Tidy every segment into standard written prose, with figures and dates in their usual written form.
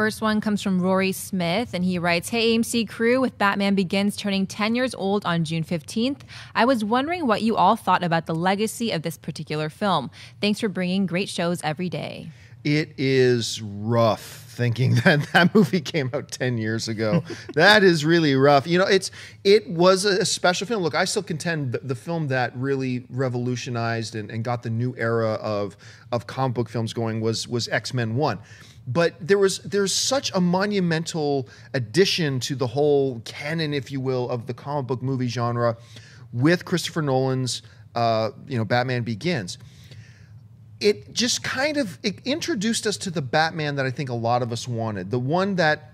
first one comes from Rory Smith, and he writes, "Hey, AMC Crew, with Batman Begins turning 10 years old on June 15th, I was wondering what you all thought about the legacy of this particular film. Thanks for bringing great shows every day." It is rough thinking that that movie came out 10 years ago. That is really rough. You know, it was a special film. Look, I still contend the film that really revolutionized and got the new era of comic book films going was X-Men 1. But there's such a monumental addition to the whole canon, if you will, of the comic book movie genre with Christopher Nolan's Batman Begins. It just it introduced us to the Batman that I think a lot of us wanted. The one that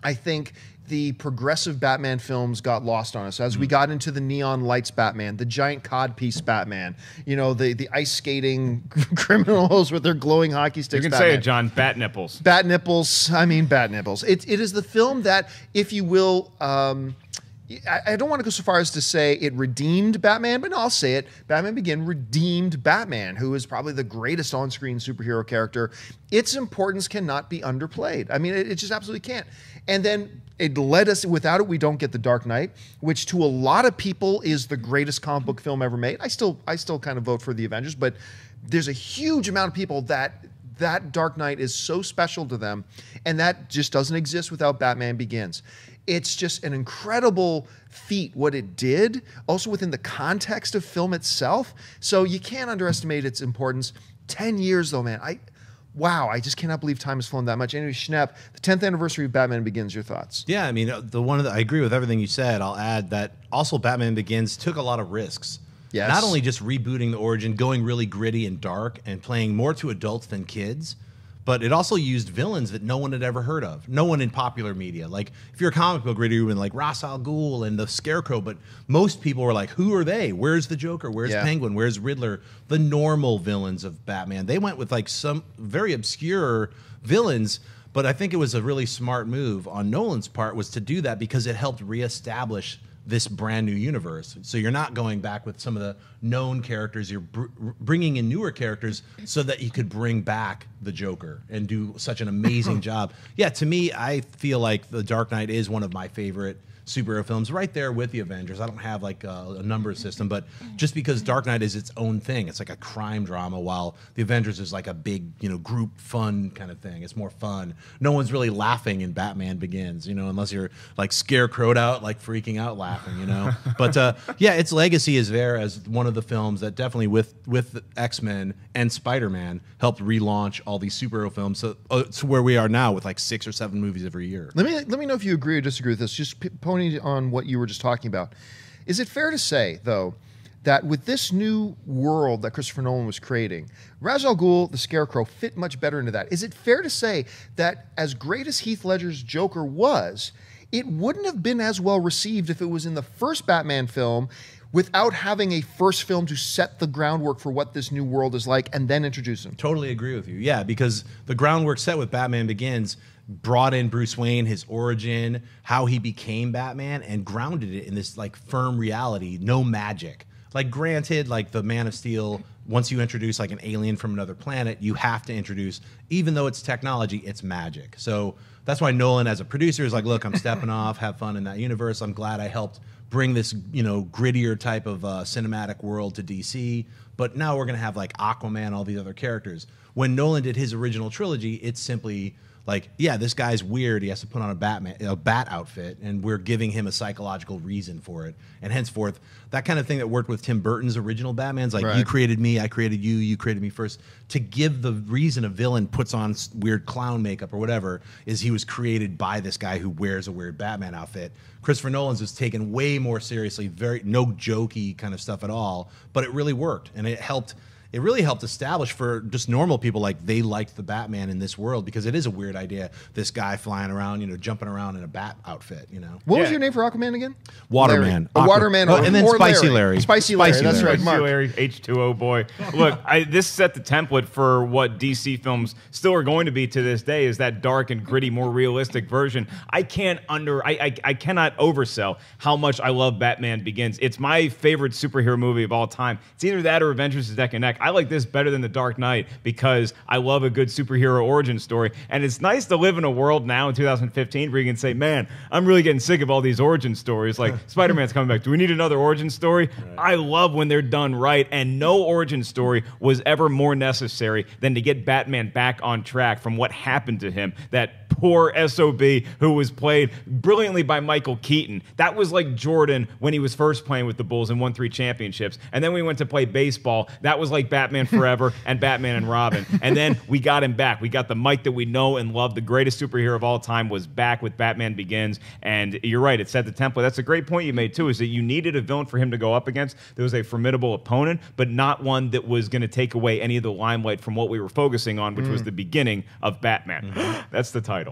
I think the progressive Batman films got lost on us as we got into the neon lights Batman, the giant codpiece Batman, the ice skating criminals with their glowing hockey sticks. You can Batman. say it, John. Bat nipples. Bat nipples. I mean, bat nipples. It is the film that, if you will, I don't want to go so far as to say it redeemed Batman, but no, I'll say it. Batman Begins redeemed Batman, who is probably the greatest on-screen superhero character. Its importance cannot be underplayed. I mean, it just absolutely can't. And then it led us, without it, we don't get The Dark Knight, which to a lot of people is the greatest comic book film ever made. I still kind of vote for the Avengers, but there's a huge amount of people that Dark Knight is so special to them, and that just doesn't exist without Batman Begins. It's just an incredible feat what it did, also within the context of film itself. So you can't underestimate its importance. 10 years though, man. I just cannot believe time has flown that much. Anyway, Schnepp, the 10th anniversary of Batman Begins, your thoughts? Yeah, I mean, I agree with everything you said. I'll add that also Batman Begins took a lot of risks. Yes. Not only just rebooting the origin, going really gritty and dark and playing more to adults than kids, but it also used villains that no one had ever heard of. No one in popular media. Like, if you're a comic book reader, you would like Ra's al Ghul and the Scarecrow, but most people were like, who are they? Where's the Joker? Where's Penguin? Where's Riddler? The normal villains of Batman. They went with like some very obscure villains, but I think it was a really smart move on Nolan's part was to do that because it helped reestablish this brand new universe. So you're not going back with some of the known characters. You're bringing in newer characters so that you could bring back the Joker and do such an amazing job. Yeah, to me, I feel like The Dark Knight is one of my favorite superhero films, right there with the Avengers. I don't have like a number system, but just because Dark Knight is its own thing, it's like a crime drama, while the Avengers is like a big, group fun kind of thing. It's more fun. No one's really laughing in Batman Begins, unless you're like scarecrowed out, like freaking out laughing, But yeah, its legacy is there as one of the films that definitely with X-Men and Spider-Man helped relaunch all these superhero films to where we are now with like 6 or 7 movies every year. Let me know if you agree or disagree with this. Just pony on what you were just talking about. Is it fair to say, though, that with this new world that Christopher Nolan was creating, Ra's al Ghul, the Scarecrow, fit much better into that? Is it fair to say that as great as Heath Ledger's Joker was, it wouldn't have been as well received if it was in the first Batman film without having a first film to set the groundwork for what this new world is like and then introduce him? Totally agree with you. Yeah, because the groundwork set with Batman Begins brought in Bruce Wayne, his origin, how he became Batman, and grounded it in this like firm reality, no magic. Like, granted, like the Man of Steel, once you introduce like an alien from another planet, you have to introduce, even though it's technology, it's magic. So that's why Nolan, as a producer, is like, look, I'm stepping off, have fun in that universe. I'm glad I helped bring this, grittier type of cinematic world to DC. But now we're going to have like Aquaman, all these other characters. When Nolan did his original trilogy, it's simply like, yeah, this guy's weird. He has to put on a bat outfit, and we're giving him a psychological reason for it. And henceforth, that kind of thing that worked with Tim Burton's original Batman's like, you created me, I created you, you created me first. To give the reason a villain puts on weird clown makeup or whatever is he was created by this guy who wears a weird Batman outfit. Christopher Nolan's was taken way more seriously, no jokey kind of stuff at all, but it really worked, and it helped. It really helped establish for just normal people, like, they liked the Batman in this world because it is a weird idea. This guy flying around, jumping around in a bat outfit, What was your name for Aquaman again? Waterman. Waterman. And then Spicy Larry. Spicy Larry. That's right, Mark. Spicy Larry, H2O boy. Look, this set the template for what DC films still are going to be to this day, is that dark and gritty, more realistic version. I cannot oversell how much I love Batman Begins. It's my favorite superhero movie of all time. It's either that or Avengers is neck and neck. I like this better than The Dark Knight because I love a good superhero origin story. And it's nice to live in a world now in 2015 where you can say, man, I'm really getting sick of all these origin stories. Like, Spider-Man's coming back. Do we need another origin story? Right. I love when they're done right. And no origin story was ever more necessary than to get Batman back on track from what happened to him. That poor SOB who was played brilliantly by Michael Keaton. That was like Jordan when he was first playing with the Bulls and won 3 championships. And then we went to play baseball. That was like Batman Forever and Batman and Robin. And then we got him back. We got the Mike that we know and love. The greatest superhero of all time was back with Batman Begins. And you're right, it set the template. That's a great point you made too, is that you needed a villain for him to go up against. There was a formidable opponent, but not one that was going to take away any of the limelight from what we were focusing on, which was the beginning of Batman. That's the title.